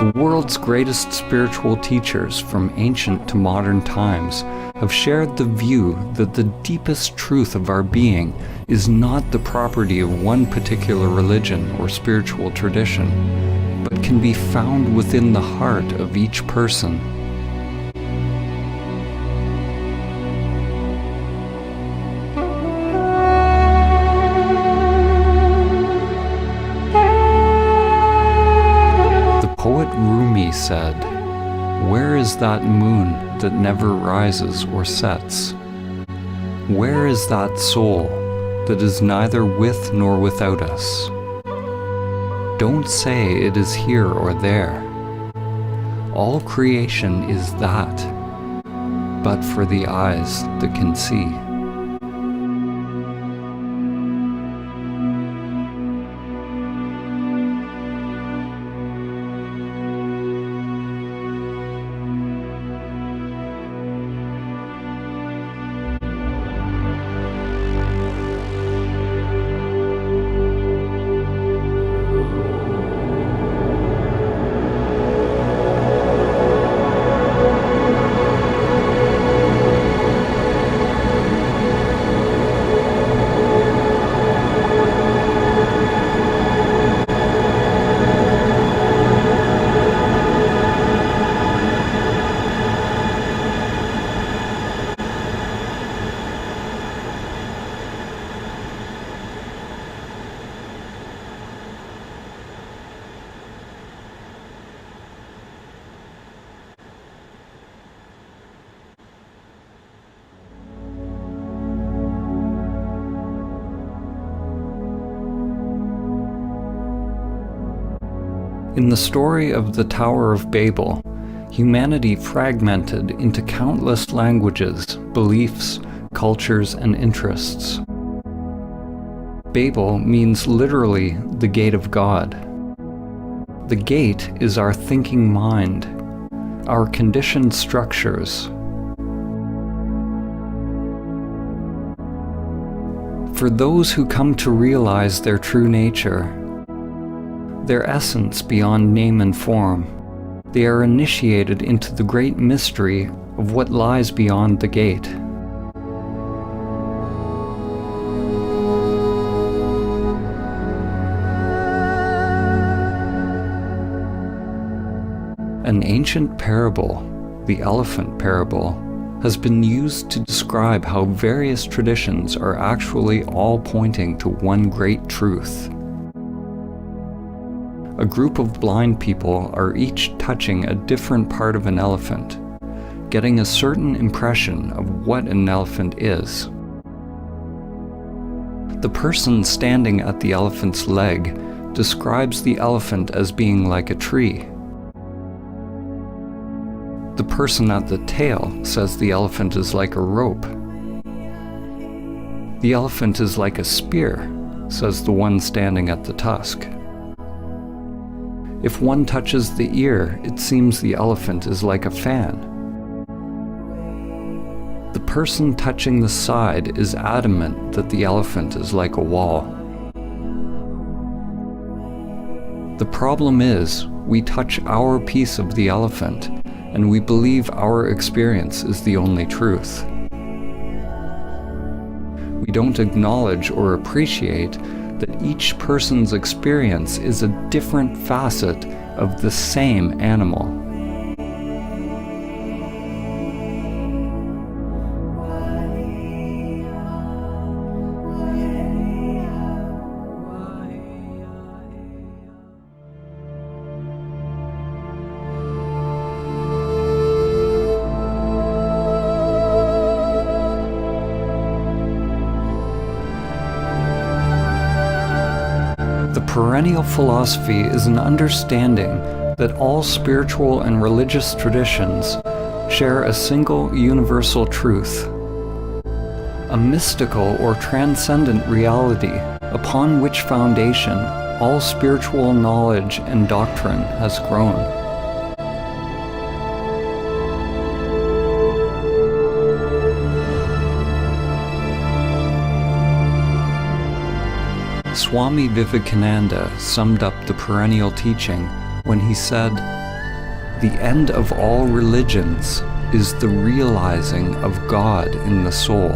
The world's greatest spiritual teachers, from ancient to modern times, have shared the view that the deepest truth of our being is not the property of one particular religion or spiritual tradition, but can be found within the heart of each person. Poet Rumi said, "Where is that moon that never rises or sets? Where is that soul that is neither with nor without us? Don't say it is here or there. All creation is that, but for the eyes that can see." In the story of the Tower of Babel, humanity fragmented into countless languages, beliefs, cultures, and interests. Babel means literally the gate of God. The gate is our thinking mind, our conditioned structures. For those who come to realize their true nature, their essence beyond name and form, they are initiated into the great mystery of what lies beyond the gate. An ancient parable, the elephant parable, has been used to describe how various traditions are actually all pointing to one great truth. A group of blind people are each touching a different part of an elephant, getting a certain impression of what an elephant is. The person standing at the elephant's leg describes the elephant as being like a tree. The person at the tail says the elephant is like a rope. The elephant is like a spear, says the one standing at the tusk. If one touches the ear, it seems the elephant is like a fan. The person touching the side is adamant that the elephant is like a wall. The problem is, we touch our piece of the elephant, and we believe our experience is the only truth. We don't acknowledge or appreciate that each person's experience is a different facet of the same animal. The perennial philosophy is an understanding that all spiritual and religious traditions share a single universal truth, a mystical or transcendent reality upon which foundation all spiritual knowledge and doctrine has grown. Swami Vivekananda summed up the perennial teaching when he said, The end of all religions is the realizing of God in the soul.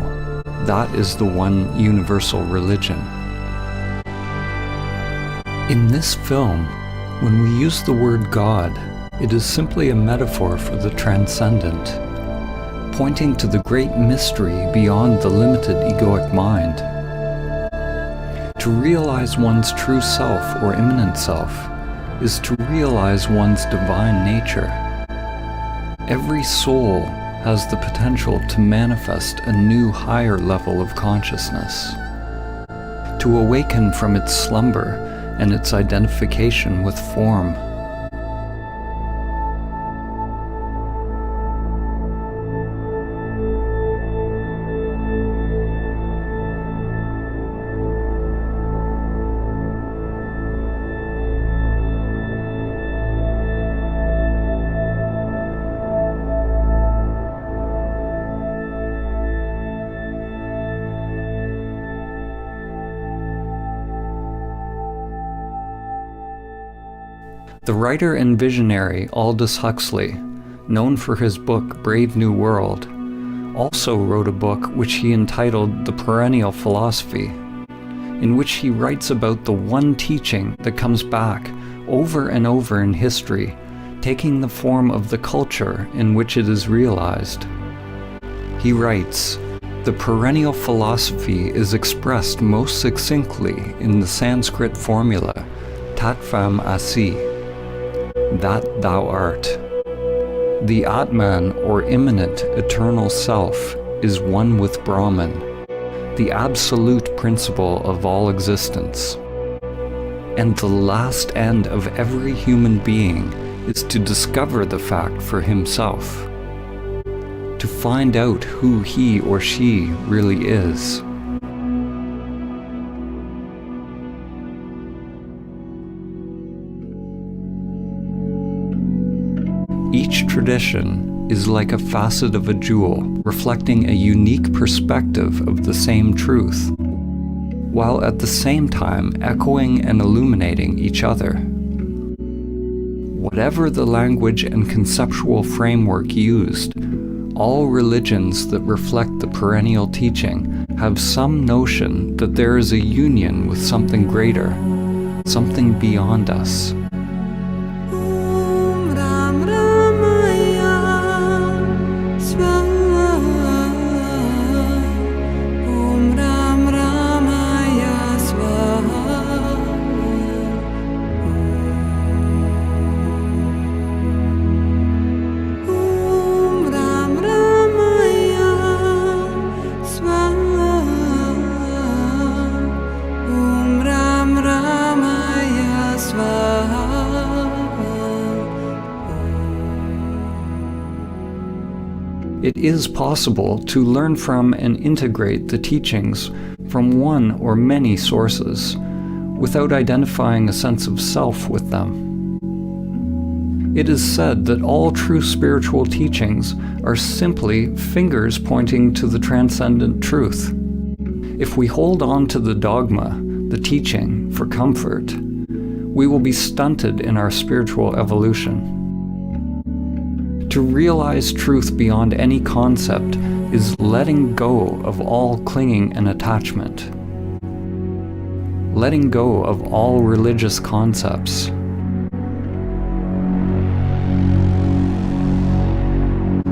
That is the one universal religion. In this film, when we use the word God, it is simply a metaphor for the transcendent, pointing to the great mystery beyond the limited egoic mind. To realize one's true self or immanent self is to realize one's divine nature. Every soul has the potential to manifest a new higher level of consciousness, to awaken from its slumber and its identification with form. The writer and visionary Aldous Huxley, known for his book Brave New World, also wrote a book which he entitled The Perennial Philosophy, in which he writes about the one teaching that comes back over and over in history, taking the form of the culture in which it is realized. He writes, "The perennial philosophy is expressed most succinctly in the Sanskrit formula, Tat Tvam Asi, that thou art. The Atman, or immanent eternal self, is one with Brahman, the absolute principle of all existence. And the last end of every human being is to discover the fact for himself, to find out who he or she really is." Each tradition is like a facet of a jewel, reflecting a unique perspective of the same truth, while at the same time echoing and illuminating each other. Whatever the language and conceptual framework used, all religions that reflect the perennial teaching have some notion that there is a union with something greater, something beyond us. It is possible to learn from and integrate the teachings from one or many sources without identifying a sense of self with them. It is said that all true spiritual teachings are simply fingers pointing to the transcendent truth. If we hold on to the dogma, the teaching, for comfort, we will be stunted in our spiritual evolution. To realize truth beyond any concept is letting go of all clinging and attachment, letting go of all religious concepts.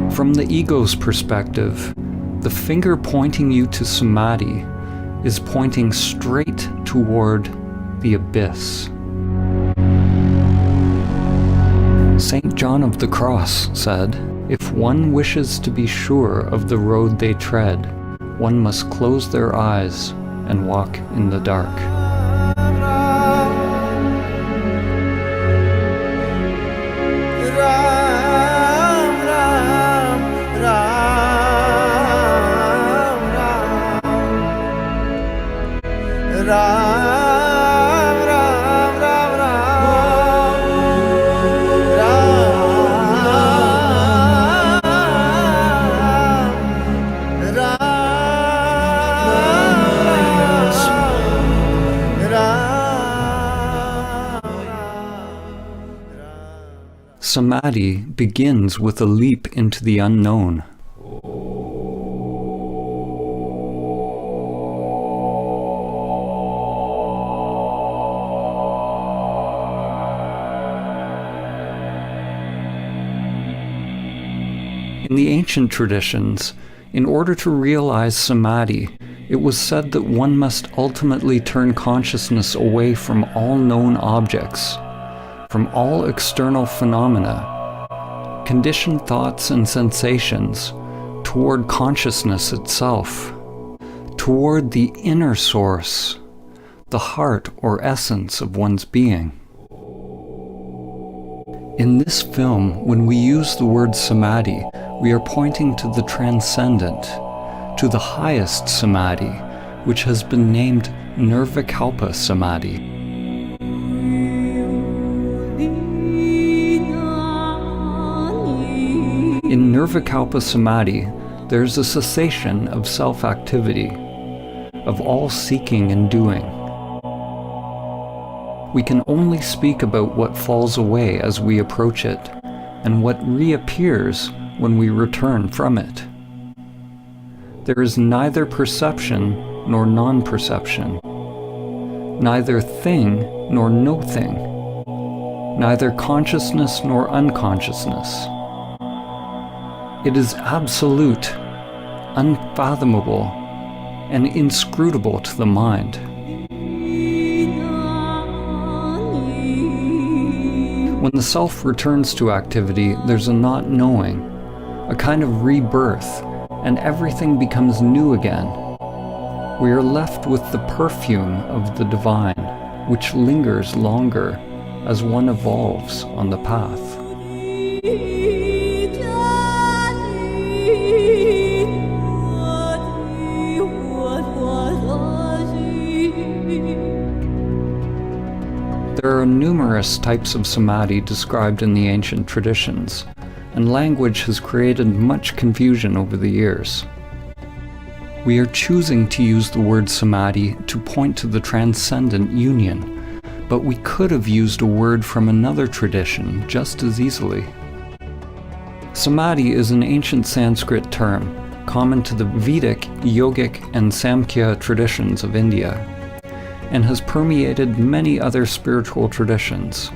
From the ego's perspective, the finger pointing you to samadhi is pointing straight toward the abyss. St. John of the Cross said, "If one wishes to be sure of the road they tread, one must close their eyes and walk in the dark." Samadhi begins with a leap into the unknown. In the ancient traditions, in order to realize Samadhi, it was said that one must ultimately turn consciousness away from all known objects, from all external phenomena, conditioned thoughts and sensations, toward consciousness itself, toward the inner source, the heart or essence of one's being. In this film, when we use the word Samadhi, we are pointing to the transcendent, to the highest Samadhi, which has been named Nirvikalpa Samadhi. In Nirvikalpa Samadhi, there is a cessation of self-activity, of all seeking and doing. We can only speak about what falls away as we approach it, and what reappears when we return from it. There is neither perception nor non-perception, neither thing nor no thing, neither consciousness nor unconsciousness. It is absolute, unfathomable, and inscrutable to the mind. When the self returns to activity, there's a not knowing, a kind of rebirth, and everything becomes new again. We are left with the perfume of the divine, which lingers longer as one evolves on the path. There are numerous types of samadhi described in the ancient traditions, and language has created much confusion over the years. We are choosing to use the word samadhi to point to the transcendent union, but we could have used a word from another tradition just as easily. Samadhi is an ancient Sanskrit term, common to the Vedic, Yogic, and Samkhya traditions of India, and has permeated many other spiritual traditions.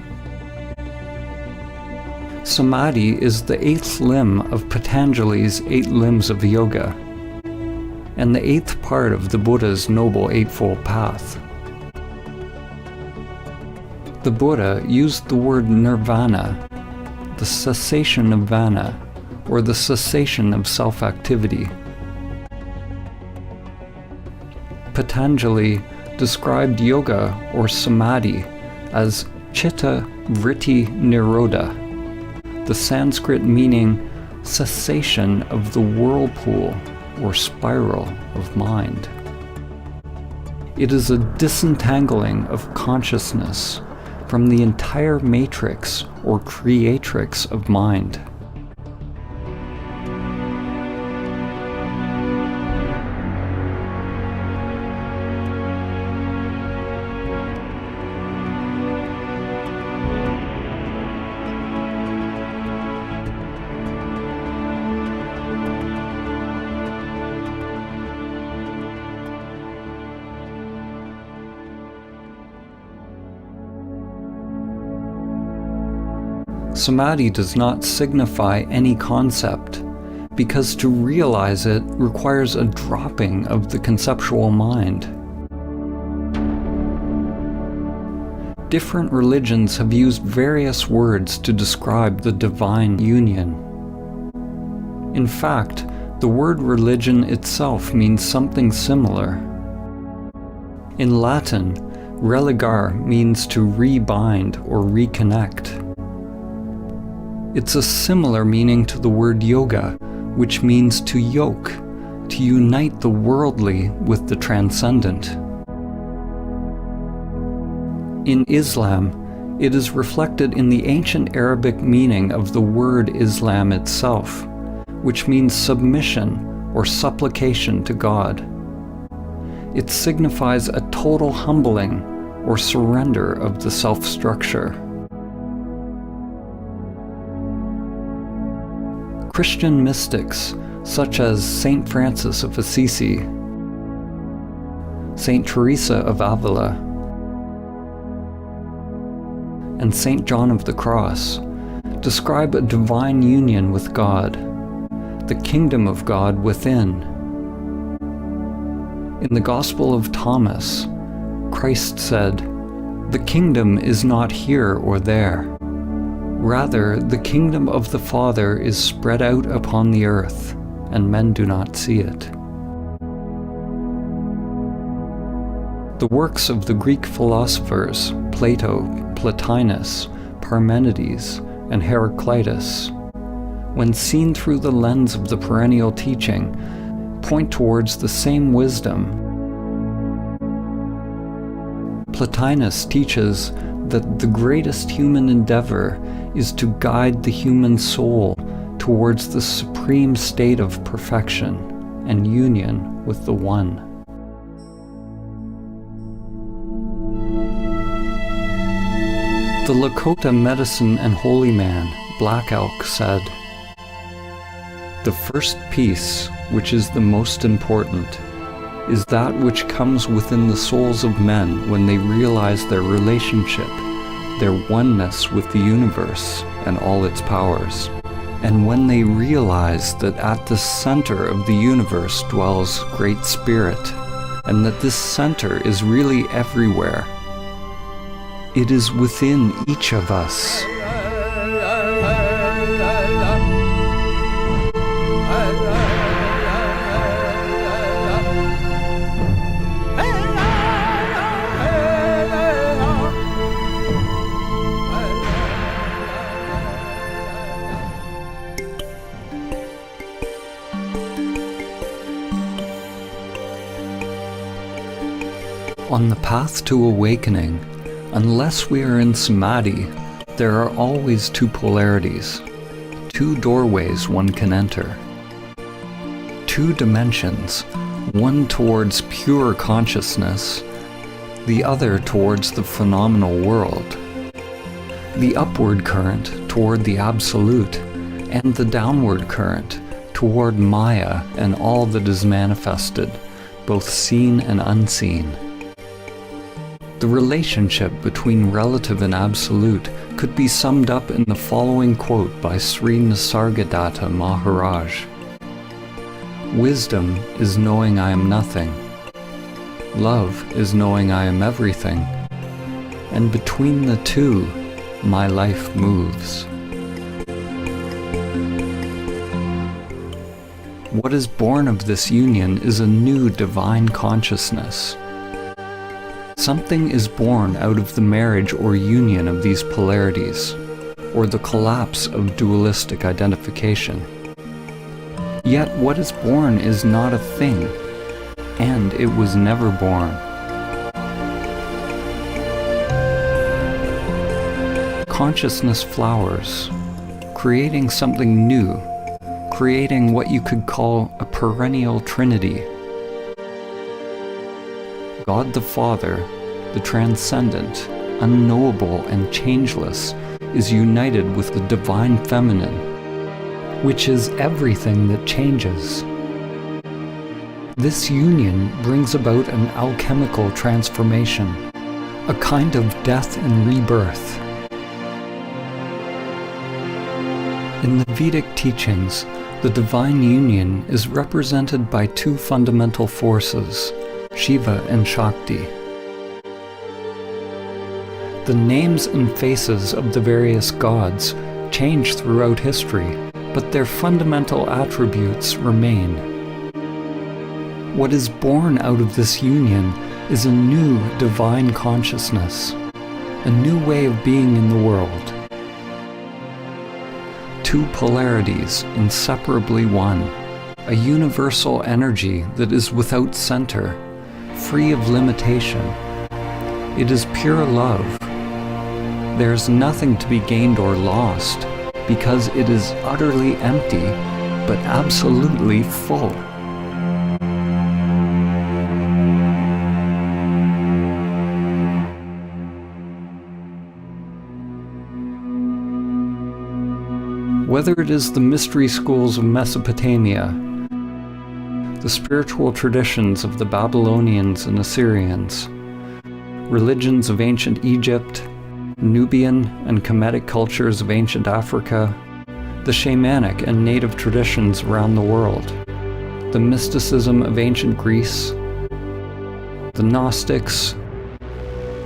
Samadhi is the eighth limb of Patanjali's 8 limbs of yoga, and the 8th part of the Buddha's Noble Eightfold Path. The Buddha used the word nirvana, the cessation of vana, or the cessation of self-activity. Patanjali described yoga or samadhi as chitta vritti nirodha, the Sanskrit meaning cessation of the whirlpool or spiral of mind. It is a disentangling of consciousness from the entire matrix or creatrix of mind. Samadhi does not signify any concept, because to realize it requires a dropping of the conceptual mind. Different religions have used various words to describe the divine union. In fact, the word religion itself means something similar. In Latin, religare means to rebind or reconnect. It's a similar meaning to the word yoga, which means to yoke, to unite the worldly with the transcendent. In Islam, it is reflected in the ancient Arabic meaning of the word Islam itself, which means submission or supplication to God. It signifies a total humbling or surrender of the self-structure. Christian mystics such as Saint Francis of Assisi, Saint Teresa of Avila, and Saint John of the Cross describe a divine union with God, the kingdom of God within. In the Gospel of Thomas, Christ said, "The kingdom is not here or there. Rather, the kingdom of the Father is spread out upon the earth, and men do not see it." The works of the Greek philosophers Plato, Plotinus, Parmenides, and Heraclitus, when seen through the lens of the perennial teaching, point towards the same wisdom. Plotinus teaches that the greatest human endeavor is to guide the human soul towards the supreme state of perfection and union with the One. The Lakota medicine and holy man, Black Elk, said, "The first peace, which is the most important, is that which comes within the souls of men when they realize their relationship, their oneness with the universe and all its powers, and when they realize that at the center of the universe dwells Great Spirit, and that this center is really everywhere. It is within each of us." On the path to awakening, unless we are in samadhi, there are always two polarities, two doorways one can enter. Two dimensions, one towards pure consciousness, the other towards the phenomenal world. The upward current toward the Absolute, and the downward current toward Maya and all that is manifested, both seen and unseen. The relationship between relative and absolute could be summed up in the following quote by Sri Nisargadatta Maharaj. "Wisdom is knowing I am nothing. Love is knowing I am everything. And between the two, my life moves." What is born of this union is a new divine consciousness. Something is born out of the marriage or union of these polarities, or the collapse of dualistic identification. Yet what is born is not a thing, and it was never born. Consciousness flowers, creating something new, creating what you could call a perennial trinity. God the Father, the transcendent, unknowable and changeless, is united with the divine feminine, which is everything that changes. This union brings about an alchemical transformation, a kind of death and rebirth. In the Vedic teachings, the divine union is represented by two fundamental forces, Shiva and Shakti. The names and faces of the various gods change throughout history, but their fundamental attributes remain. What is born out of this union is a new divine consciousness, a new way of being in the world. Two polarities inseparably one, a universal energy that is without center, free of limitation. It is pure love. There is nothing to be gained or lost, because it is utterly empty, but absolutely full. Whether it is the mystery schools of Mesopotamia, the spiritual traditions of the Babylonians and Assyrians, religions of ancient Egypt, Nubian and Kemetic cultures of ancient Africa, the shamanic and native traditions around the world, the mysticism of ancient Greece, the Gnostics,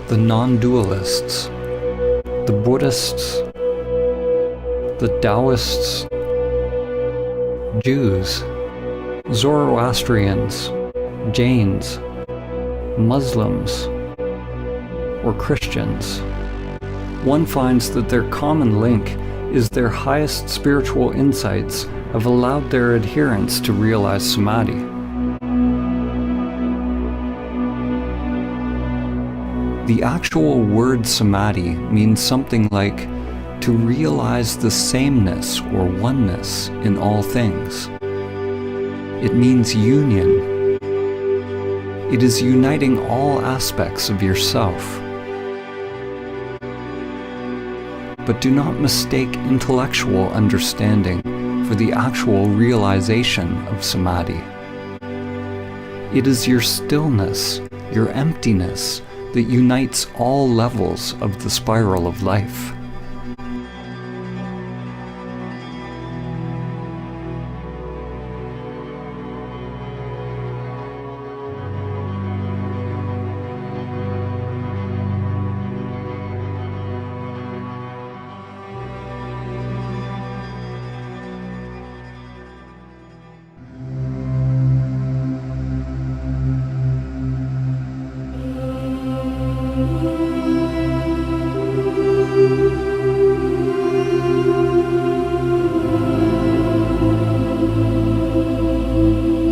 the non-dualists, the Buddhists, the Taoists, Jews, Zoroastrians, Jains, Muslims, or Christians, one finds that their common link is their highest spiritual insights have allowed their adherents to realize samadhi. The actual word samadhi means something like to realize the sameness or oneness in all things. It means union. It is uniting all aspects of yourself. But do not mistake intellectual understanding for the actual realization of samadhi. It is your stillness, your emptiness, that unites all levels of the spiral of life.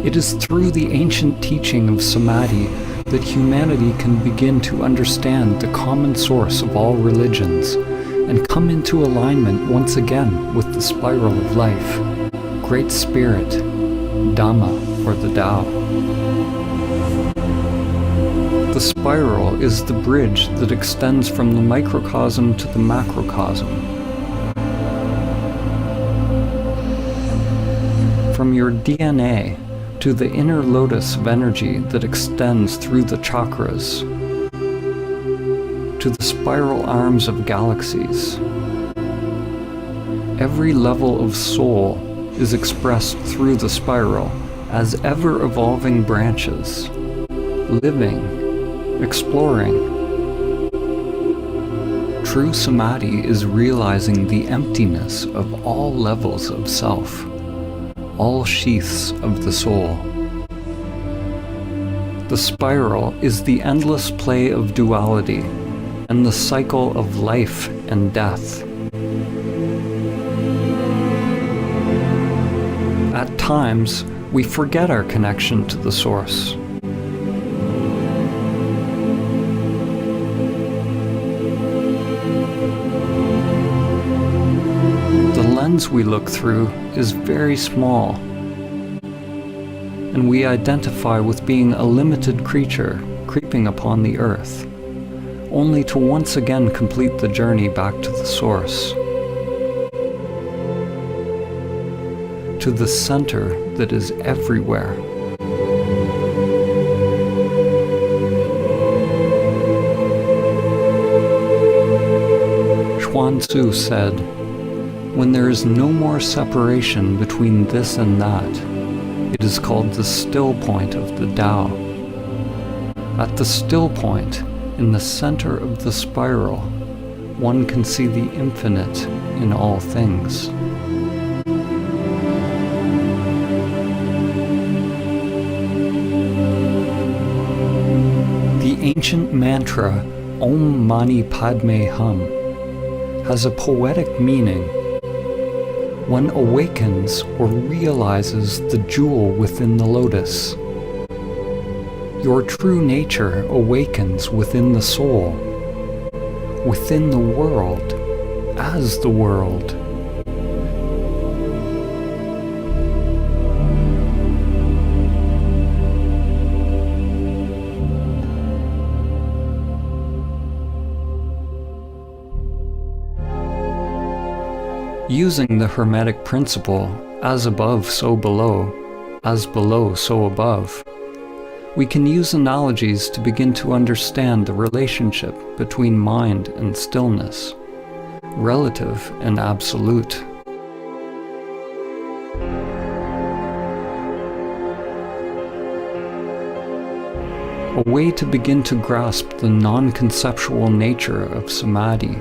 It is through the ancient teaching of samadhi that humanity can begin to understand the common source of all religions and come into alignment once again with the spiral of life, Great Spirit, Dhamma, or the Tao. The spiral is the bridge that extends from the microcosm to the macrocosm. From your DNA to the inner lotus of energy that extends through the chakras, to the spiral arms of galaxies. Every level of soul is expressed through the spiral as ever-evolving branches, living, exploring. True samadhi is realizing the emptiness of all levels of self, all sheaths of the soul. The spiral is the endless play of duality and the cycle of life and death. At times, we forget our connection to the source. The lens we look through is very small, and we identify with being a limited creature creeping upon the earth, only to once again complete the journey back to the source, to the center that is everywhere. Chuang Tzu said, "When there is no more separation between this and that, it is called the still point of the Tao." At the still point, in the center of the spiral, one can see the infinite in all things. The ancient mantra Om Mani Padme Hum has a poetic meaning. One awakens or realizes the jewel within the lotus. Your true nature awakens within the soul, within the world, as the world. Using the Hermetic principle, as above, so below, as below, so above, we can use analogies to begin to understand the relationship between mind and stillness, relative and absolute. A way to begin to grasp the non-conceptual nature of samadhi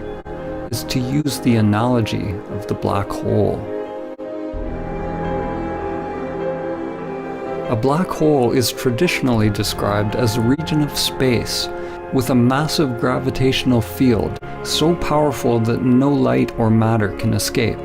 is to use the analogy of the black hole. A black hole is traditionally described as a region of space with a massive gravitational field so powerful that no light or matter can escape.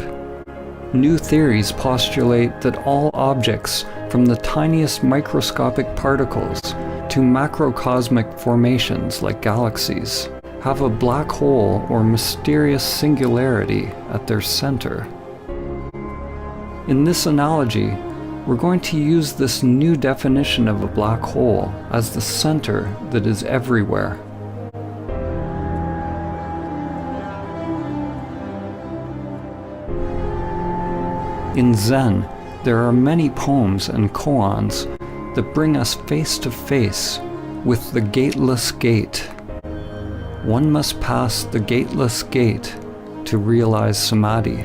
New theories postulate that all objects, from the tiniest microscopic particles to macrocosmic formations like galaxies, have a black hole or mysterious singularity at their center. In this analogy, we're going to use this new definition of a black hole as the center that is everywhere. In Zen, there are many poems and koans that bring us face to face with the gateless gate. One must pass the gateless gate to realize samadhi.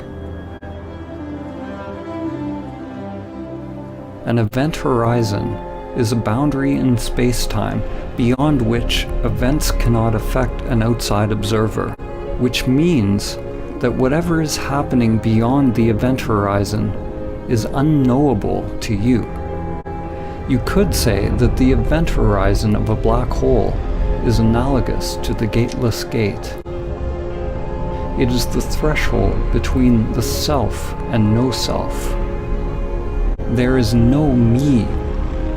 An event horizon is a boundary in space-time beyond which events cannot affect an outside observer, which means that whatever is happening beyond the event horizon is unknowable to you. You could say that the event horizon of a black hole is analogous to the gateless gate. It is the threshold between the self and no self. There is no me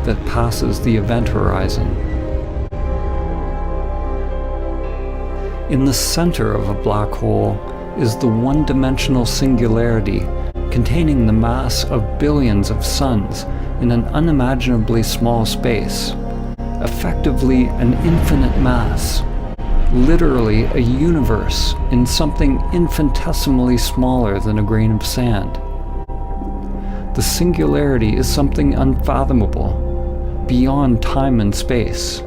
that passes the event horizon. In the center of a black hole is the one-dimensional singularity containing the mass of billions of suns in an unimaginably small space, effectively an infinite mass, literally a universe in something infinitesimally smaller than a grain of sand. The singularity is something unfathomable, beyond time and space.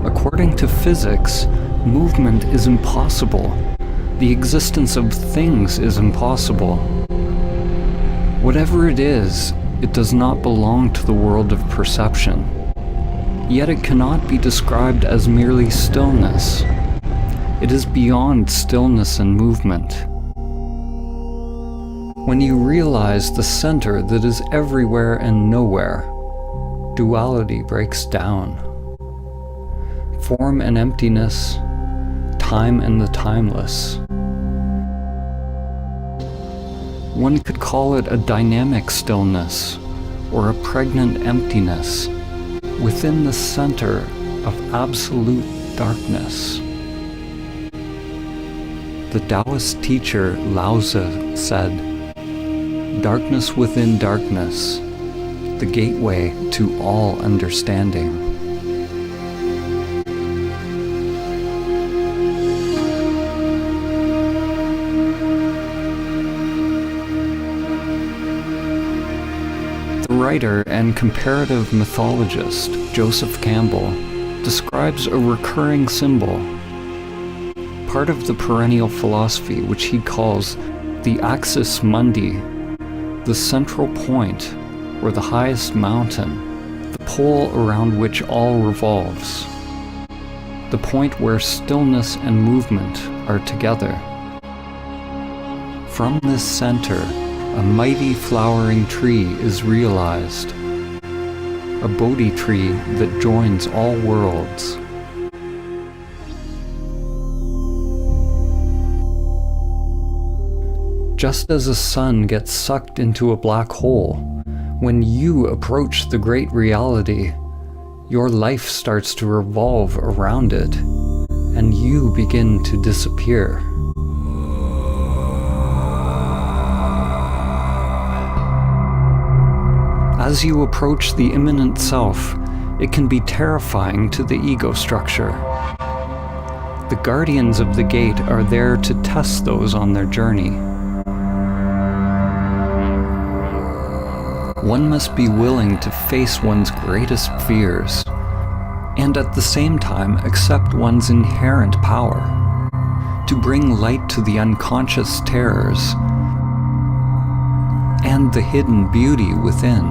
According to physics, movement is impossible. The existence of things is impossible. Whatever it is, it does not belong to the world of perception. Yet it cannot be described as merely stillness. It is beyond stillness and movement. When you realize the center that is everywhere and nowhere, duality breaks down. Form and emptiness, time and the timeless. One could call it a dynamic stillness, or a pregnant emptiness, within the center of absolute darkness. The Taoist teacher Lao Tzu said, "Darkness within darkness, the gateway to all understanding." The writer and comparative mythologist Joseph Campbell describes a recurring symbol, part of the perennial philosophy which he calls the axis mundi, the central point, or the highest mountain, the pole around which all revolves, the point where stillness and movement are together. From this center, a mighty flowering tree is realized, a Bodhi tree that joins all worlds. Just as a sun gets sucked into a black hole, when you approach the great reality, your life starts to revolve around it, and you begin to disappear. As you approach the immanent self, it can be terrifying to the ego structure. The guardians of the gate are there to test those on their journey. one must be willing to face one's greatest fears, and at the same time accept one's inherent power, to bring light to the unconscious terrors and the hidden beauty within.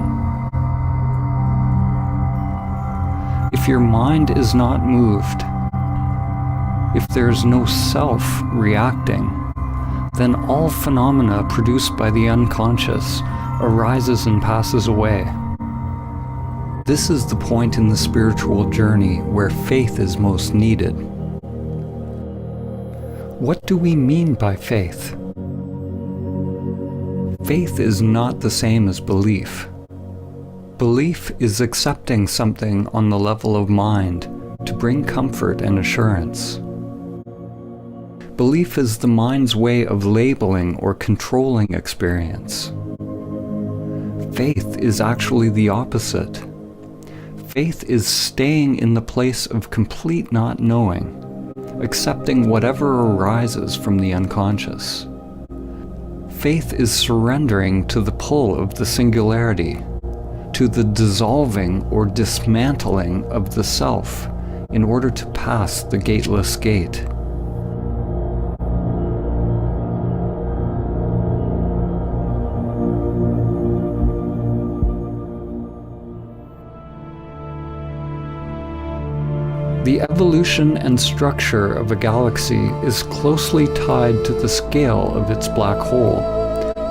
If your mind is not moved, if there's no self reacting, then all phenomena produced by the unconscious arises and passes away. This is the point in the spiritual journey where faith is most needed. What do we mean by faith? Faith is not the same as belief. Belief is accepting something on the level of mind to bring comfort and assurance. Belief is the mind's way of labeling or controlling experience. Faith is actually the opposite. Faith is staying in the place of complete not knowing, accepting whatever arises from the unconscious. Faith is surrendering to the pull of the singularity, to the dissolving or dismantling of the self in order to pass the gateless gate. The evolution and structure of a galaxy is closely tied to the scale of its black hole,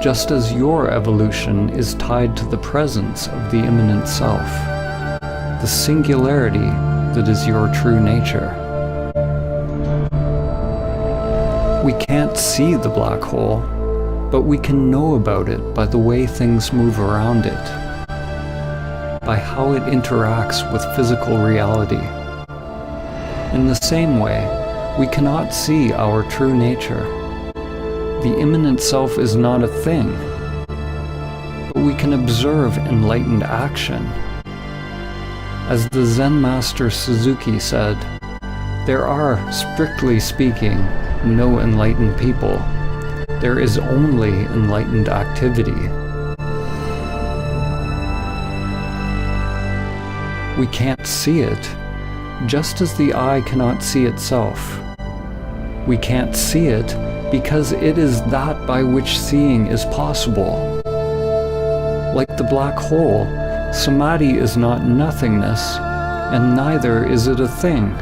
just as your evolution is tied to the presence of the immanent self, the singularity that is your true nature. We can't see the black hole, but we can know about it by the way things move around it, by how it interacts with physical reality. In the same way, we cannot see our true nature. The immanent self is not a thing, but we can observe enlightened action. As the Zen master Suzuki said, there are, strictly speaking, no enlightened people. There is only enlightened activity. We can't see it, just as the eye cannot see itself. We can't see it because it is that by which seeing is possible. Like the black hole, samadhi is not nothingness, and neither is it a thing.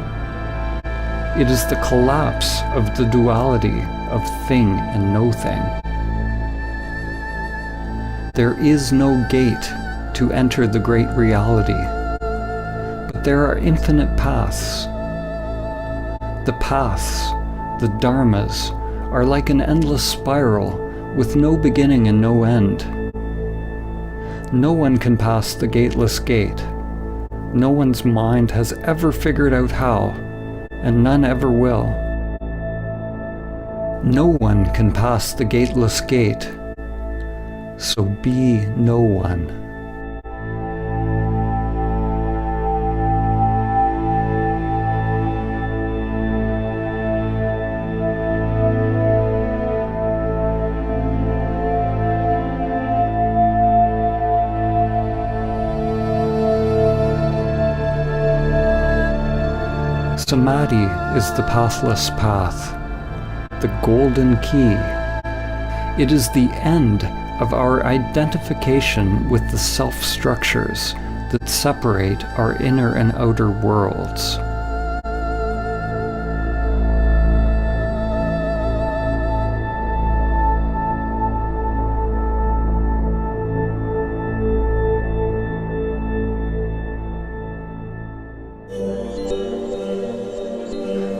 It is the collapse of the duality of thing and no thing. There is no gate to enter the great reality. There are infinite paths. The paths, the dharmas, are like an endless spiral with no beginning and no end. No one can pass the gateless gate. No one's mind has ever figured out how, and none ever will. No one can pass the gateless gate, so be no one. Samadhi is the pathless path, the golden key. It is the end of our identification with the self-structures that separate our inner and outer worlds.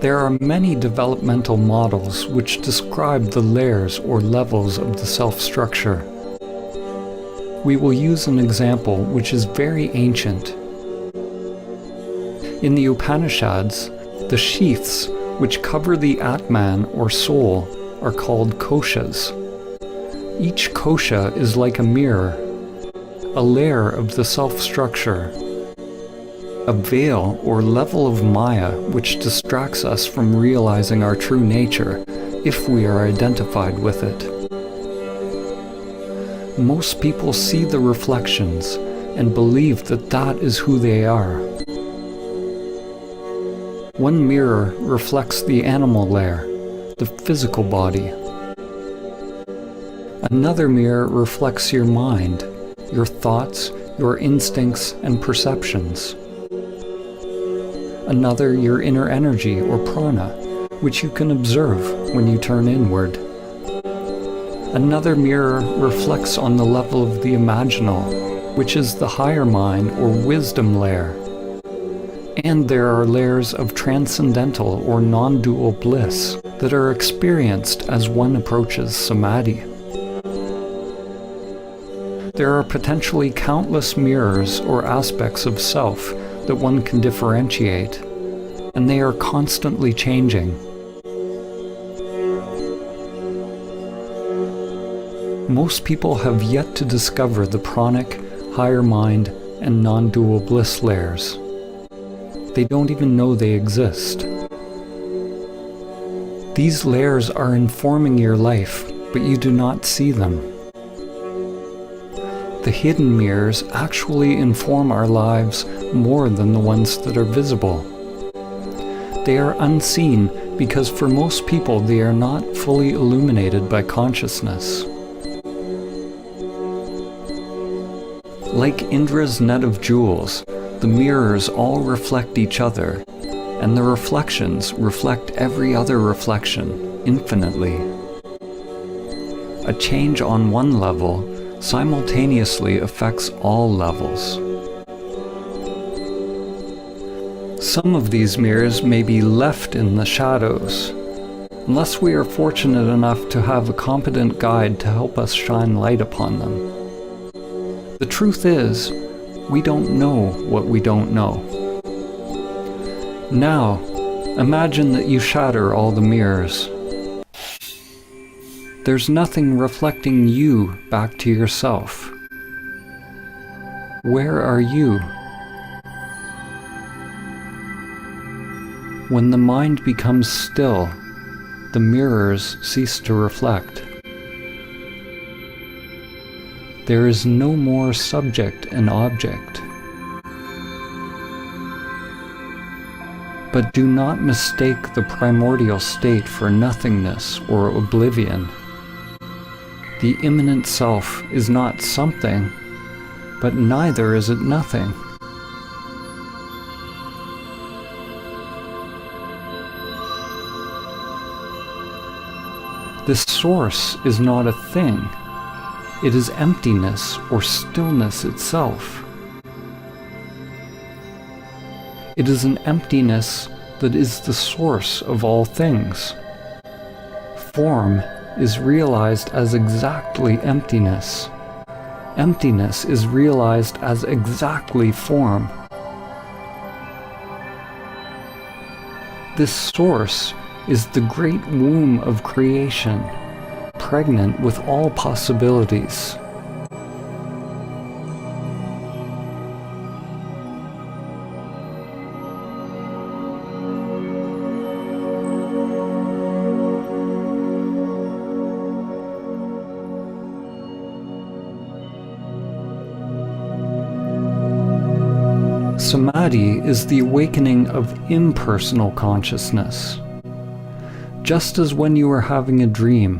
There are many developmental models which describe the layers or levels of the self-structure. We will use an example which is very ancient. In the Upanishads, the sheaths which cover the Atman or soul are called koshas. Each kosha is like a mirror, a layer of the self-structure, a veil or level of Maya which distracts us from realizing our true nature if we are identified with it. Most people see the reflections and believe that that is who they are. One mirror reflects the animal layer, the physical body. Another mirror reflects your mind, your thoughts, your instincts and perceptions. Another your inner energy or prana, which you can observe when you turn inward. Another mirror reflects on the level of the imaginal, which is the higher mind or wisdom layer. And there are layers of transcendental or non-dual bliss that are experienced as one approaches samadhi. There are potentially countless mirrors or aspects of self that one can differentiate, and they are constantly changing. Most people have yet to discover the pranic, higher mind, and non-dual bliss layers. They don't even know they exist. These layers are informing your life, but you do not see them. The hidden mirrors actually inform our lives more than the ones that are visible. They are unseen because for most people they are not fully illuminated by consciousness. Like Indra's net of jewels, the mirrors all reflect each other, and the reflections reflect every other reflection infinitely. A change on one level simultaneously affects all levels. Some of these mirrors may be left in the shadows, unless we are fortunate enough to have a competent guide to help us shine light upon them. The truth is, we don't know what we don't know. Now, imagine that you shatter all the mirrors. There's nothing reflecting you back to yourself. Where are you? When the mind becomes still, the mirrors cease to reflect. There is no more subject and object. But do not mistake the primordial state for nothingness or oblivion. The immanent self is not something, but neither is it nothing. This source is not a thing. It is emptiness or stillness itself. It is an emptiness that is the source of all things. Form is realized as exactly emptiness. Emptiness is realized as exactly form. This source is the great womb of creation, pregnant with all possibilities. Samadhi is the awakening of impersonal consciousness. Just as when you are having a dream,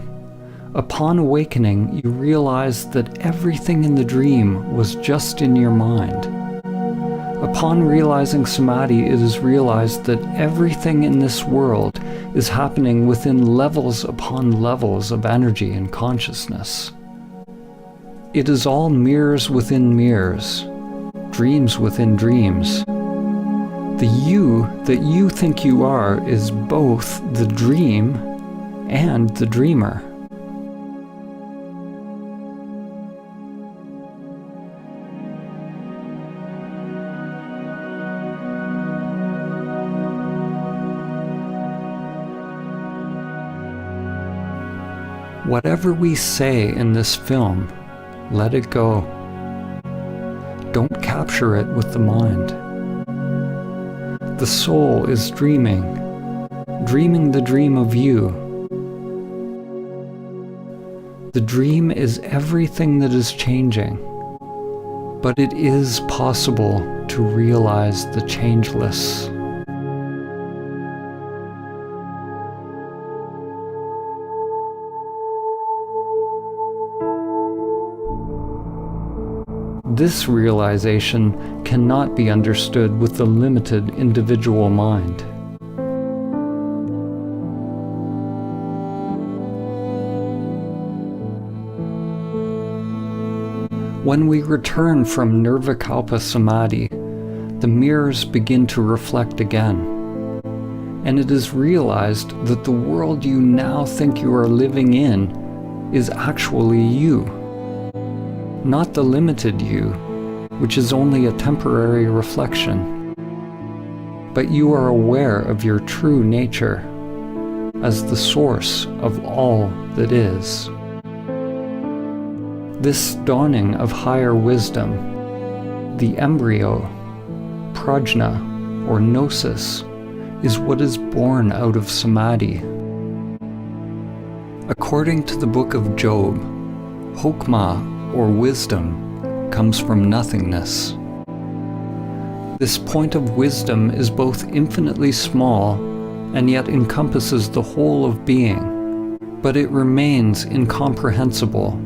upon awakening you realize that everything in the dream was just in your mind. Upon realizing Samadhi, it is realized that everything in this world is happening within levels upon levels of energy and consciousness. It is all mirrors within mirrors, dreams within dreams. The you that you think you are is both the dream and the dreamer. Whatever we say in this film, let it go. Don't capture it with the mind. The soul is dreaming the dream of you. The dream is everything that is changing, but it is possible to realize the changeless. This realization cannot be understood with the limited individual mind. When we return from Nirvikalpa Samadhi, the mirrors begin to reflect again, and it is realized that the world you now think you are living in is actually you, not the limited you, which is only a temporary reflection, but you are aware of your true nature as the source of all that is. This dawning of higher wisdom, the embryo, prajna, or gnosis, is what is born out of samadhi. According to the book of Job, Hokmah, or wisdom, comes from nothingness. This point of wisdom is both infinitely small and yet encompasses the whole of being, but it remains incomprehensible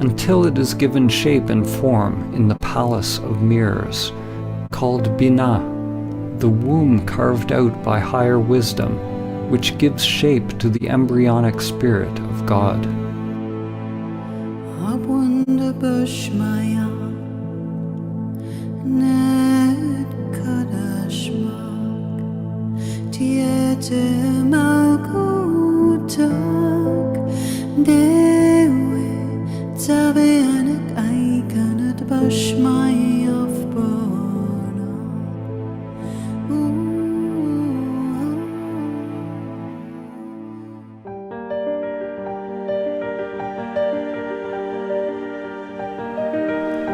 until it is given shape and form in the palace of mirrors, called Bina, the womb carved out by higher wisdom, which gives shape to the embryonic spirit of God.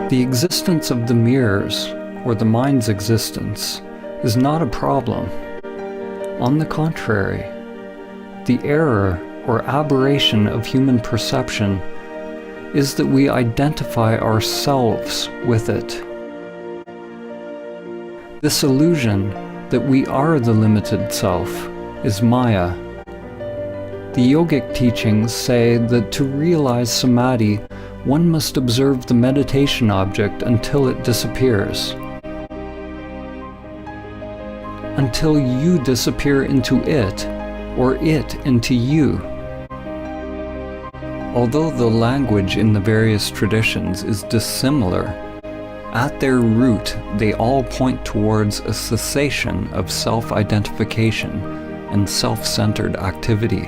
The existence of the mirrors, or the mind's existence, is not a problem. On the contrary, the error or aberration of human perception is that we identify ourselves with it. This illusion that we are the limited self is Maya. The yogic teachings say that to realize samadhi, one must observe the meditation object until it disappears. Until you disappear into it, or it into you. Although the language in the various traditions is dissimilar, at their root they all point towards a cessation of self-identification and self-centered activity.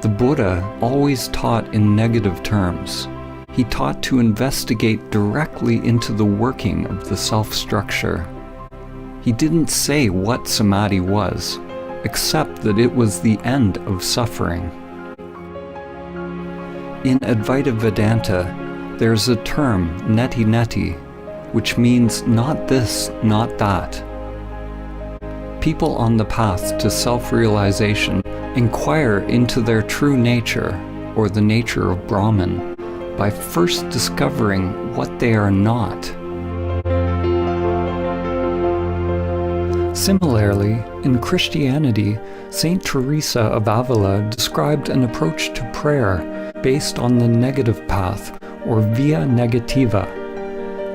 The Buddha always taught in negative terms. He taught to investigate directly into the working of the self-structure. He didn't say what samadhi was, except that it was the end of suffering. In Advaita Vedanta, there's a term, neti neti, which means not this, not that. People on the path to self-realization inquire into their true nature, or the nature of Brahman, by first discovering what they are not. Similarly, in Christianity, Saint Teresa of Avila described an approach to prayer based on the negative path, or via negativa,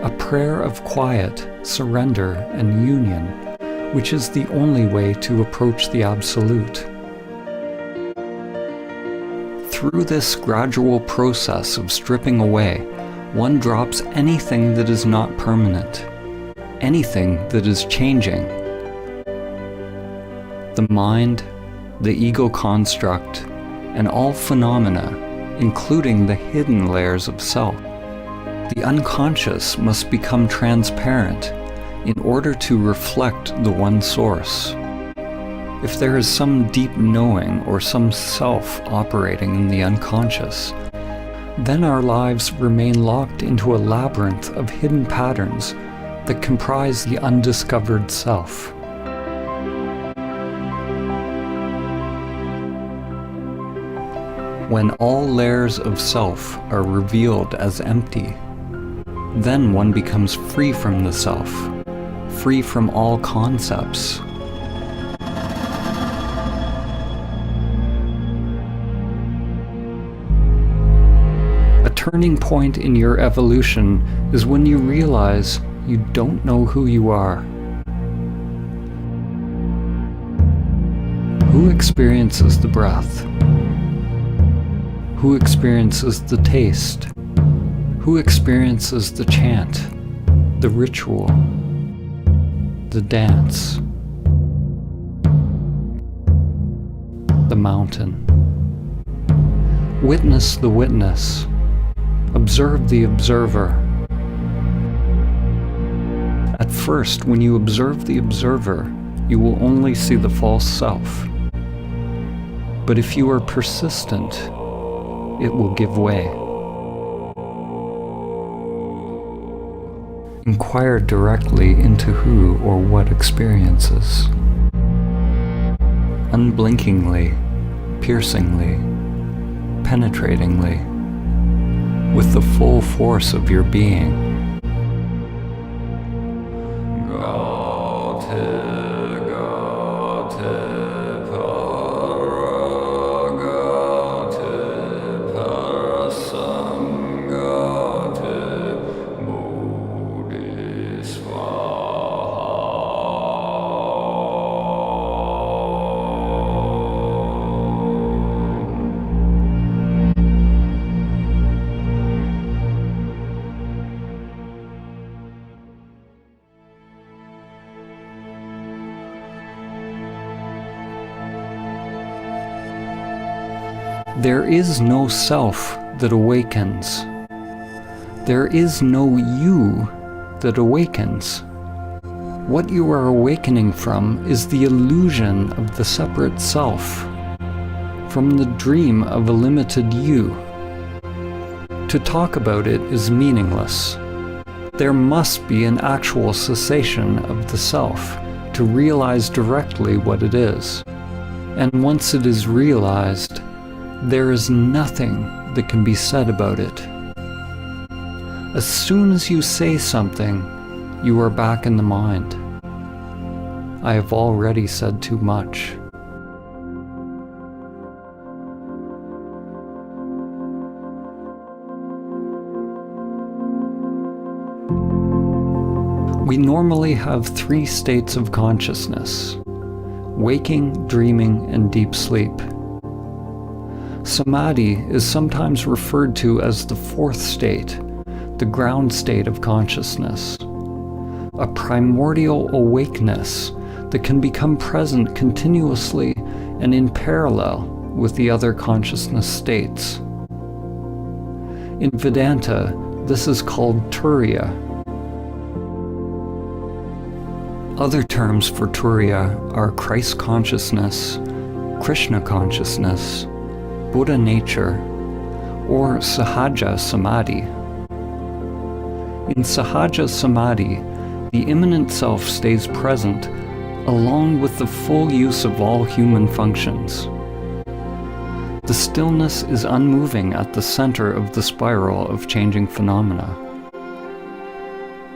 a prayer of quiet, surrender, and union, which is the only way to approach the Absolute. Through this gradual process of stripping away, one drops anything that is not permanent, anything that is changing. The mind, the ego construct, and all phenomena, including the hidden layers of self. The unconscious must become transparent in order to reflect the one source. If there is some deep knowing or some self operating in the unconscious, then our lives remain locked into a labyrinth of hidden patterns that comprise the undiscovered self. when all layers of self are revealed as empty, then one becomes free from the self, free from all concepts. A turning point in your evolution is when you realize you don't know who you are. Who experiences the breath? Who experiences the taste? Who experiences the chant, the ritual, the dance, the mountain? Witness the witness. Observe the observer. At first, when you observe the observer, you will only see the false self. But if you are persistent, it will give way. Inquire directly into who or what experiences. Unblinkingly, piercingly, penetratingly, with the full force of your being. There is no self that awakens. There is no you that awakens. What you are awakening from is the illusion of the separate self, from the dream of a limited you. To talk about it is meaningless. There must be an actual cessation of the self to realize directly what it is. And once it is realized, there is nothing that can be said about it. As soon as you say something, you are back in the mind. I have already said too much. We normally have 3 states of consciousness: waking, dreaming, and deep sleep. Samadhi is sometimes referred to as the 4th state, the ground state of consciousness, a primordial awakeness that can become present continuously and in parallel with the other consciousness states. In Vedanta, this is called Turiya. Other terms for Turiya are Christ consciousness, Krishna consciousness, Buddha nature, or Sahaja Samadhi. In Sahaja Samadhi, the immanent self stays present along with the full use of all human functions. The stillness is unmoving at the center of the spiral of changing phenomena.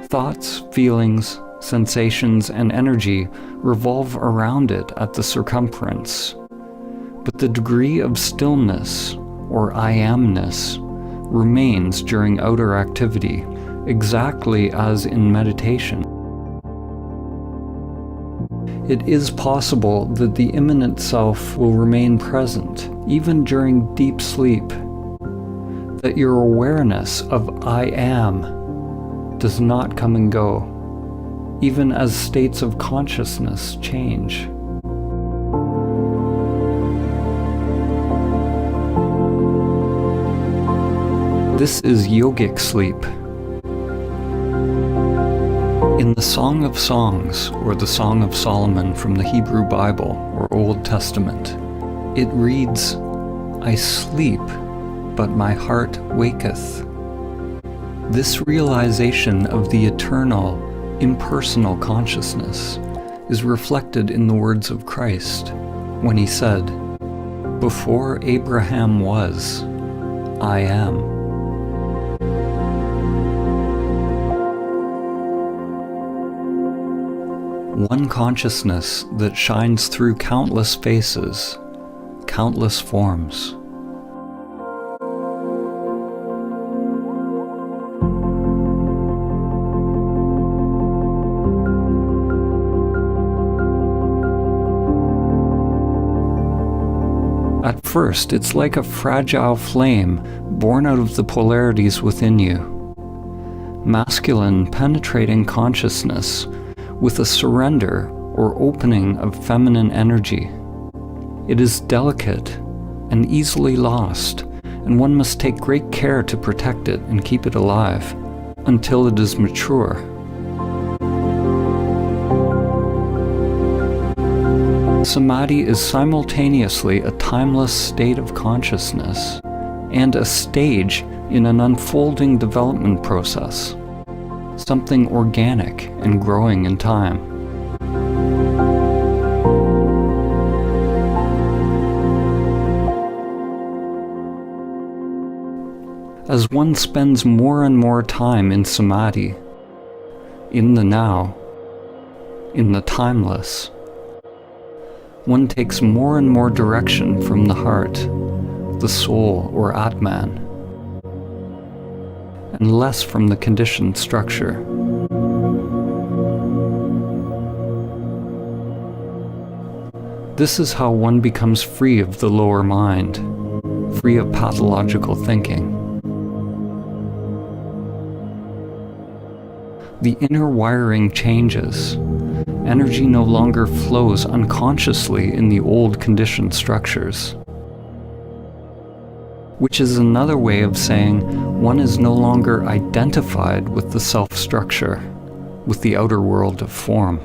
Thoughts, feelings, sensations, and energy revolve around it at the circumference. But the degree of stillness, or I amness, remains during outer activity, exactly as in meditation. It is possible that the immanent self will remain present, even during deep sleep, that your awareness of I am does not come and go, even as states of consciousness change. This is yogic sleep. In the Song of Songs, or the Song of Solomon from the Hebrew Bible or Old Testament, it reads, I sleep, but my heart waketh. This realization of the eternal, impersonal consciousness is reflected in the words of Christ when he said, Before Abraham was, I am. One consciousness that shines through countless faces, countless forms. At first, it's like a fragile flame born out of the polarities within you. Masculine, penetrating consciousness with a surrender or opening of feminine energy. It is delicate and easily lost, and one must take great care to protect it and keep it alive until it is mature. Samadhi is simultaneously a timeless state of consciousness and a stage in an unfolding development process, something organic and growing in time. As one spends more and more time in samadhi, in the now, in the timeless, one takes more and more direction from the heart, the soul or Atman, and less from the conditioned structure. This is how one becomes free of the lower mind, free of pathological thinking. The inner wiring changes. Energy no longer flows unconsciously in the old conditioned structures. Which is another way of saying one is no longer identified with the self-structure, with the outer world of form.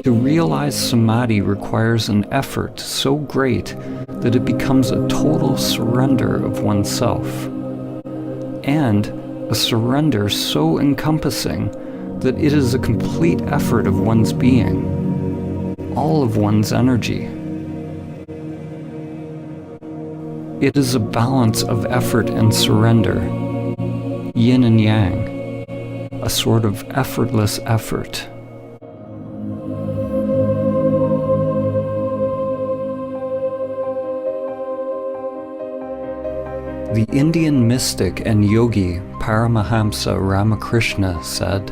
To realize samadhi requires an effort so great that it becomes a total surrender of oneself, and a surrender so encompassing that it is a complete effort of one's being, all of one's energy. It is a balance of effort and surrender, yin and yang, a sort of effortless effort. The Indian mystic and yogi Paramahamsa Ramakrishna said,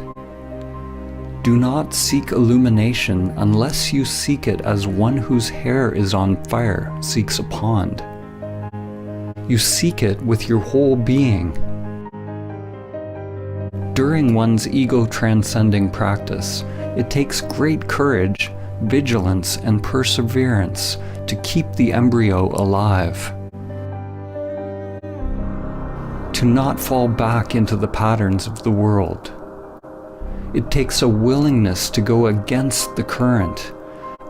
"Do not seek illumination unless you seek it as one whose hair is on fire seeks a pond. You seek it with your whole being." During one's ego-transcending practice, it takes great courage, vigilance, and perseverance to keep the embryo alive. To not fall back into the patterns of the world. It takes a willingness to go against the current,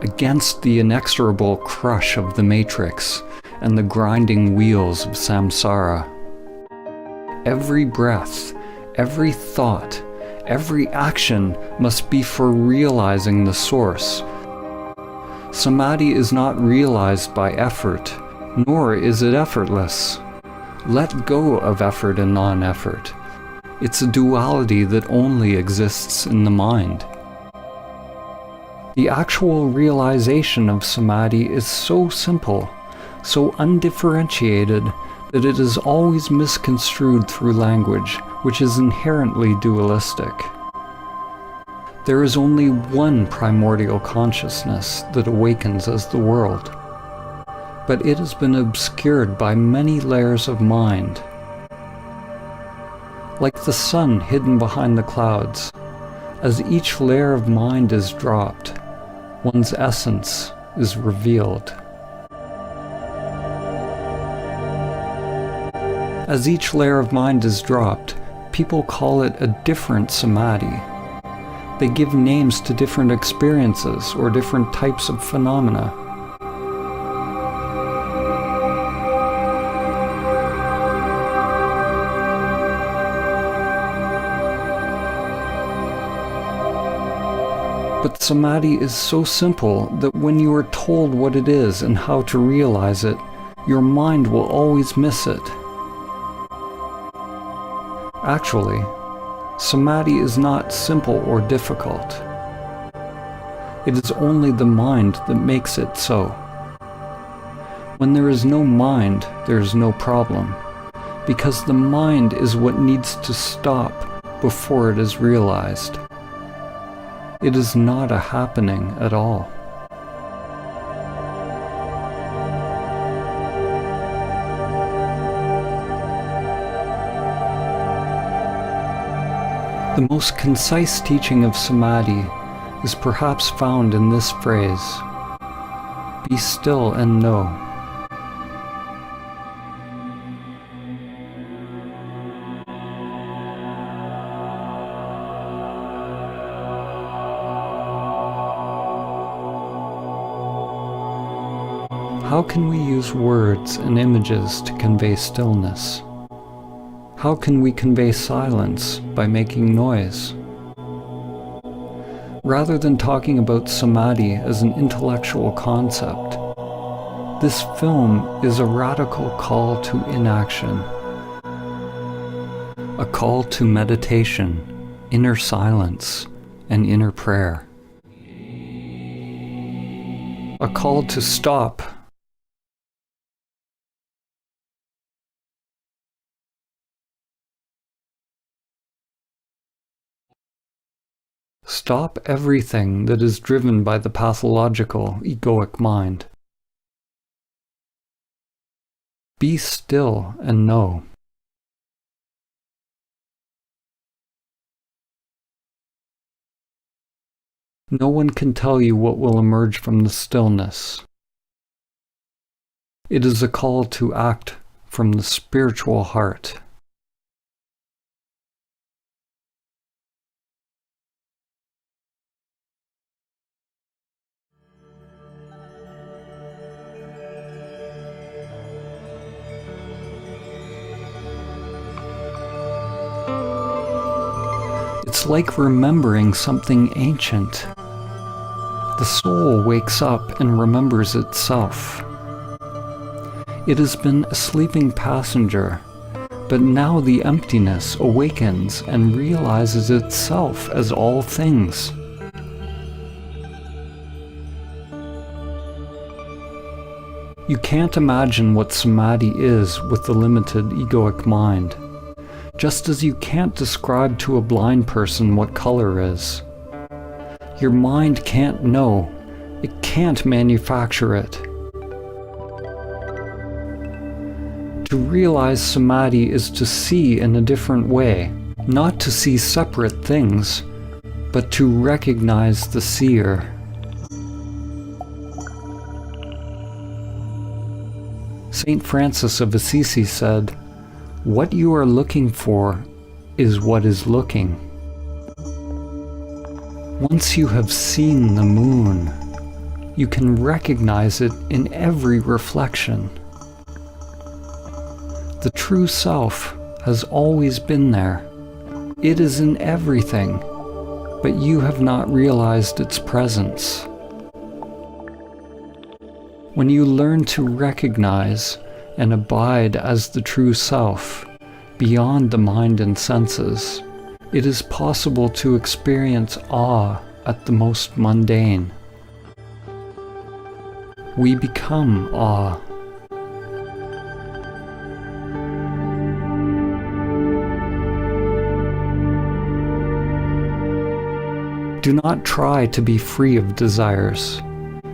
against the inexorable crush of the matrix and the grinding wheels of samsara. Every breath, every thought, every action must be for realizing the source. Samadhi is not realized by effort, nor is it effortless. Let go of effort and non-effort. It's a duality that only exists in the mind. The actual realization of samadhi is so simple, so undifferentiated, that it is always misconstrued through language, which is inherently dualistic. There is only one primordial consciousness that awakens as the world, but it has been obscured by many layers of mind. Like the sun hidden behind the clouds, as each layer of mind is dropped, one's essence is revealed. As each layer of mind is dropped, people call it a different samadhi. They give names to different experiences or different types of phenomena. But samadhi is so simple that when you are told what it is and how to realize it, your mind will always miss it. Actually, samadhi is not simple or difficult. It is only the mind that makes it so. When there is no mind, there is no problem, because the mind is what needs to stop before it is realized. It is not a happening at all. The most concise teaching of samadhi is perhaps found in this phrase: be still and know. How can we use words and images to convey stillness? How can we convey silence by making noise? Rather than talking about samadhi as an intellectual concept, this film is a radical call to inaction, a call to meditation, inner silence, and inner prayer, a call to stop. Stop everything that is driven by the pathological, egoic mind. Be still and know. No one can tell you what will emerge from the stillness. It is a call to act from the spiritual heart. It's like remembering something ancient. The soul wakes up and remembers itself. It has been a sleeping passenger, but now the emptiness awakens and realizes itself as all things. You can't imagine what samadhi is with the limited egoic mind. Just as you can't describe to a blind person what color is. Your mind can't know. It can't manufacture it. To realize samadhi is to see in a different way, not to see separate things, but to recognize the seer. Saint Francis of Assisi said, "What you are looking for is what is looking." Once you have seen the moon, you can recognize it in every reflection. The true self has always been there. It is in everything, but you have not realized its presence. When you learn to recognize and abide as the true self, beyond the mind and senses, it is possible to experience awe at the most mundane. We become awe. Do not try to be free of desires,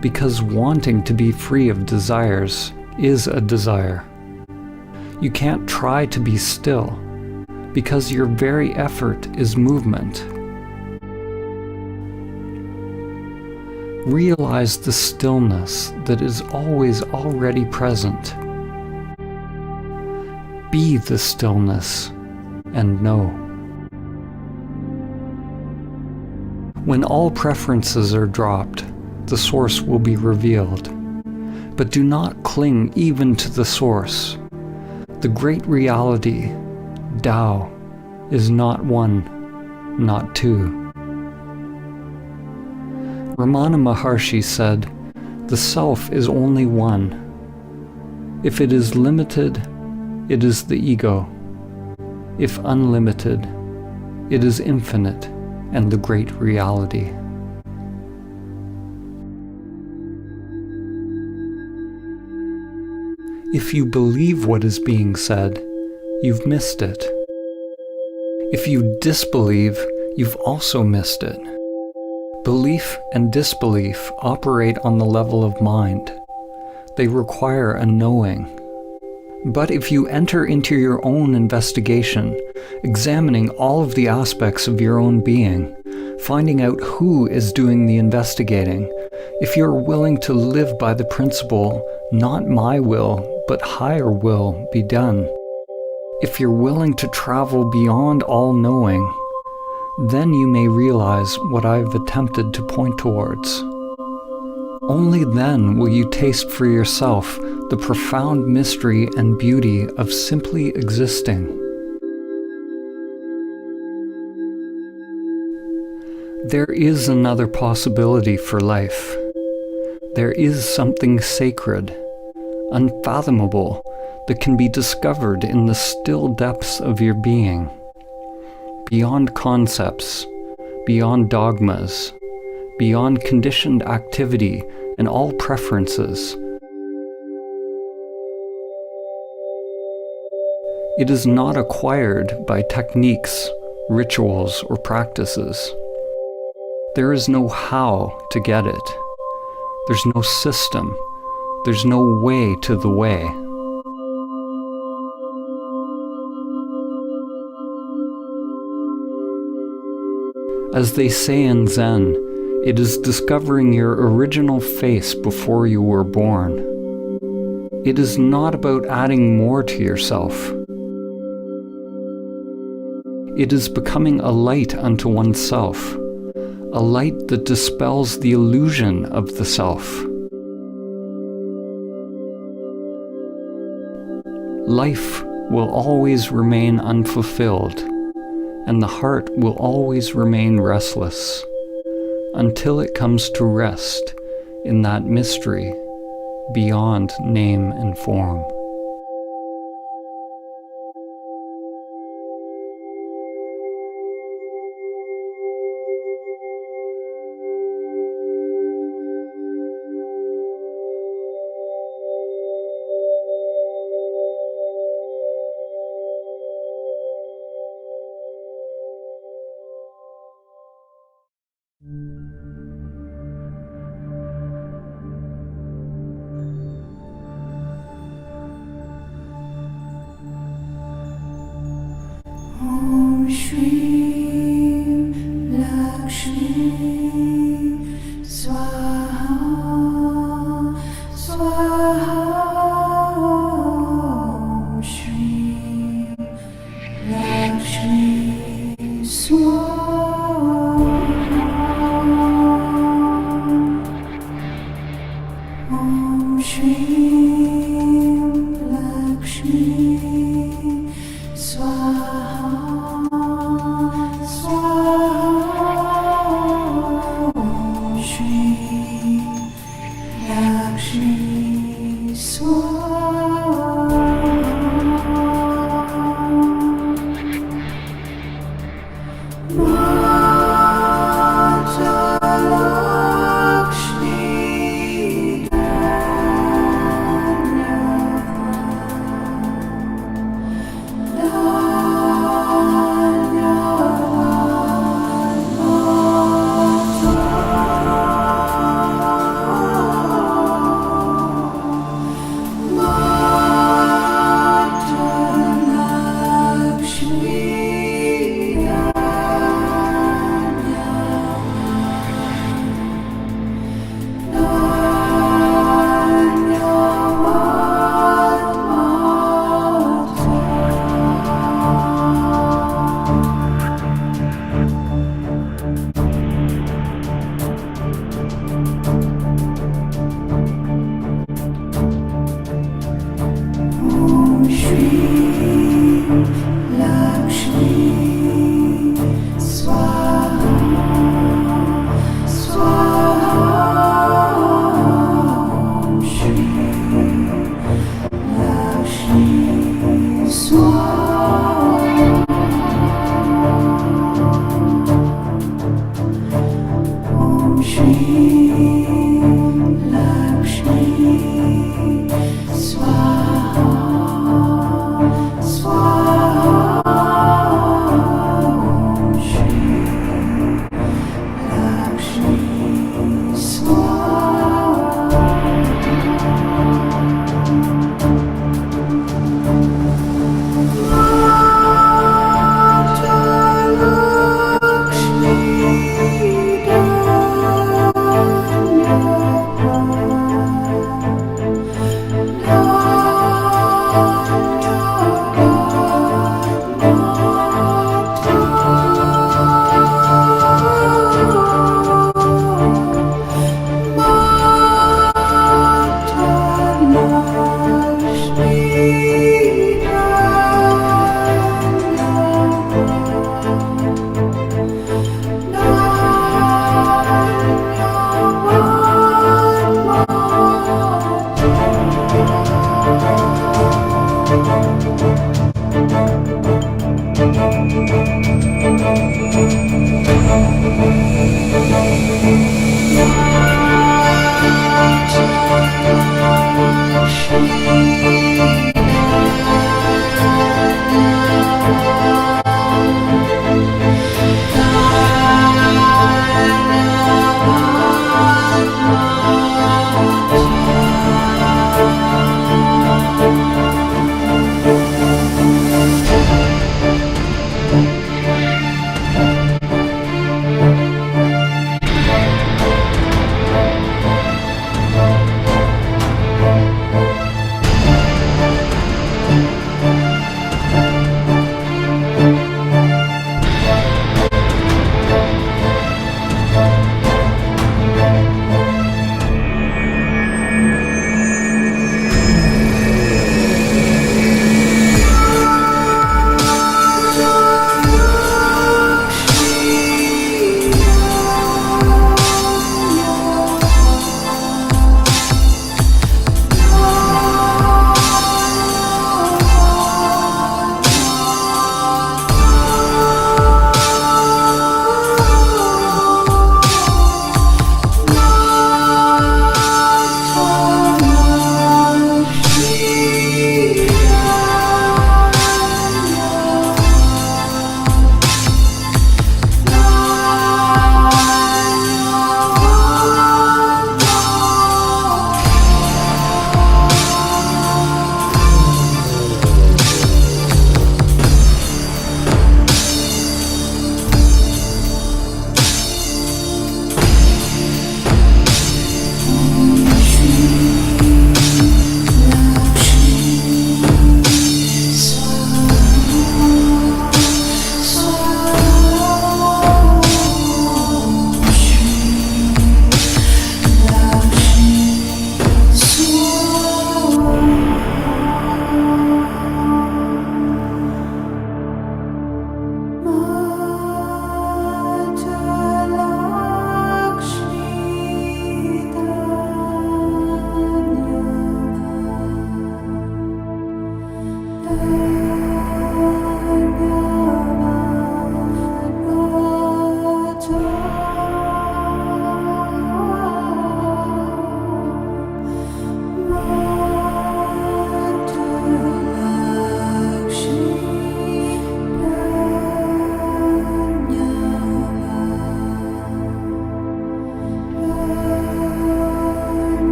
because wanting to be free of desires is a desire. You can't try to be still, because your very effort is movement. Realize the stillness that is always already present. Be the stillness and know. When all preferences are dropped, the source will be revealed. But do not cling even to the source. The great reality, Tao, is not one, not two. Ramana Maharshi said, "The self is only one. If it is limited, it is the ego. If unlimited, it is infinite and the great reality." If you believe what is being said, you've missed it. If you disbelieve, you've also missed it. Belief and disbelief operate on the level of mind. They require a knowing. But if you enter into your own investigation, examining all of the aspects of your own being, finding out who is doing the investigating, if you're willing to live by the principle, "Not my will, but higher will be done," if you're willing to travel beyond all knowing, then you may realize what I've attempted to point towards. Only then will you taste for yourself the profound mystery and beauty of simply existing. There is another possibility for life. There is something sacred, unfathomable, that can be discovered in the still depths of your being, beyond concepts, beyond dogmas, beyond conditioned activity and all preferences. It is not acquired by techniques, rituals, or practices. There is no how to get it. There's no system. There's no way to the way. As they say in Zen, it is discovering your original face before you were born. It is not about adding more to yourself. It is becoming a light unto oneself, a light that dispels the illusion of the self. Life will always remain unfulfilled, and the heart will always remain restless, until it comes to rest in that mystery beyond name and form. Om Shri Lakshmi Swaha Swaha Om Shri Lakshmi Swaha Om Shri Lakshmi Swaha Love. Shri